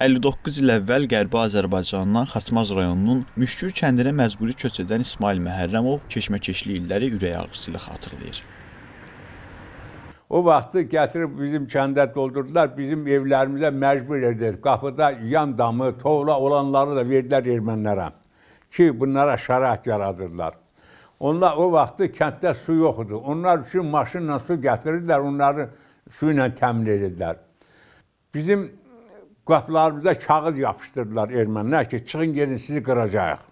59 il əvvəl Qərbi Azərbaycandan Xaçmaz rayonunun Müşkür kəndinə məcburi köç edən İsmail Məhərrəmov keşməkeşli illəri ürək ağrısı ilə xatırlayır. O vaxtı gətirib bizim kəndə doldurdular, bizim evlərimizə məcbur edildi. Qapıda yan damı, toğla olanları da verdilər ermənilərə ki, bunlara şərait yaradırlar. Onlar o vaxtı kənddə su yoxdur. Onlar üçün maşınla su gətirirlər, onları su ilə təmin edirlər. Bizim qapılarımıza kağız yapışdırdılar ermənilər ki, çıxın gelin sizi qıracaq.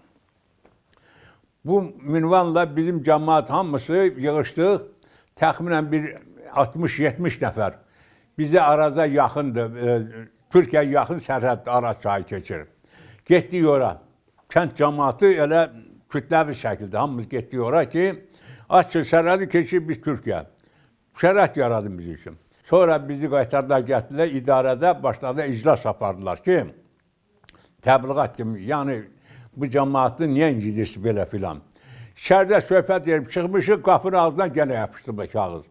Bu minvanla bizim cəmaat hamısı yığışdıq, təxminən bir 60-70 nəfər. Bizə Araza yaxındır, Türkiyə yaxın sərhəddə Araz çayı keçir. Getdik ora, kənd cəmaatı elə kütləvi şəkildə hamımız getdik ora ki, açıq sərhədi keçir biz Türkiyə. Şərait yaradın bizim üçün. Sonra bizi qaytardılar, gətirdilər, idarədə başladı iclas apardılar ki, təbliğat kimi, yəni bu cəmaatı niyə incidirsiz belə filan. İçəridə söhbət edib çıxmışıq, qapının ağzından yenə yapışdırdı kağız.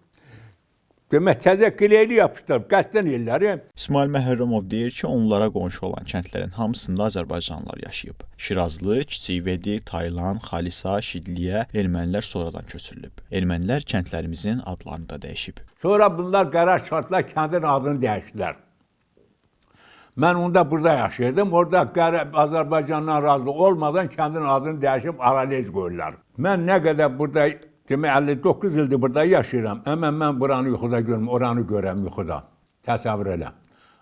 Demək, təzə qileyli yapışdırıb, qəsdən illəri. İsmail Məhərrəmov deyir ki, onlara qonşu olan kəndlərin hamısında Azərbaycanlılar yaşayıb. Şirazlı, Kiçikvedi, Taylan, Xalisa, Şidliyə ermənilər sonradan köçürülüb. Ermənilər kəndlərimizin adlarını da dəyişib. Sonra bunlar qərar çıxartdılar, kəndin adını dəyişdilər. Mən onda burada yaşayırdım, orada Azərbaycandan razı olmadan kəndin adını dəyişib Aralez qoyurlar. Mən nə qədər burada, demək 59 ildir burada yaşayıram, amma mən buranı yuxuda görməm, oranı görəm yuxuda, təsəvvür elə.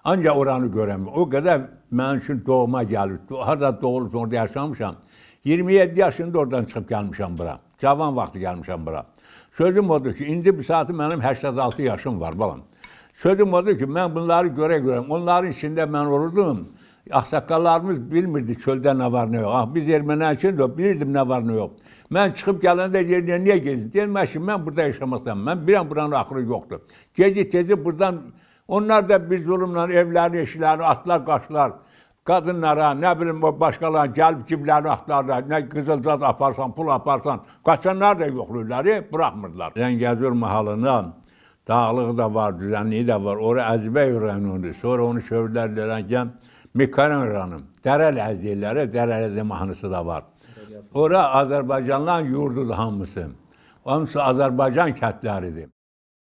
Ancaq oranı görəm, o qədər mənim üçün doğuma gəlir, harada doğulub orada yaşamışam. 27 yaşında oradan çıxıb gəlmişəm bura, cavan vaxtı gəlmişəm bura. Sözüm odur ki, indi bu saatı mənim 86 yaşım var balam. Sözüm odur ki, mən bunları görəm. Onların içində mən olurdum. Ağsaqqallarımız bilmirdi çöldə nə var, nə yox. Biz ermənilər üçün də bilirdim nə var, nə yox. Mən çıxıb gələndə yerine niyə gezdim? Deyilmə ki, mən burada yaşamasam, mən bilən buranın axırı yoxdur. Gezi buradan, onlar da bir zulümlə evlərini, eşilərini, atlar, qaçlar. Qadınlara, nə bilim, başqalarına gəlib ciblərini axtarlar, nə qızılcaz aparsan, pul aparsan, qaçanlar da yoxluyurlar, bıraxmırlar. Zəngəzur mahalından dağlığı da var, düzənliyi də var, ora Əzbəy rayonundur. Sonra onu çövürlər, Mikaran rayonu, Dərəl deyirlər, Dərəl mahnısı da var. Ora Azərbaycanlıların yurdudur hamısı. Hamısı Azərbaycan kəndləridir.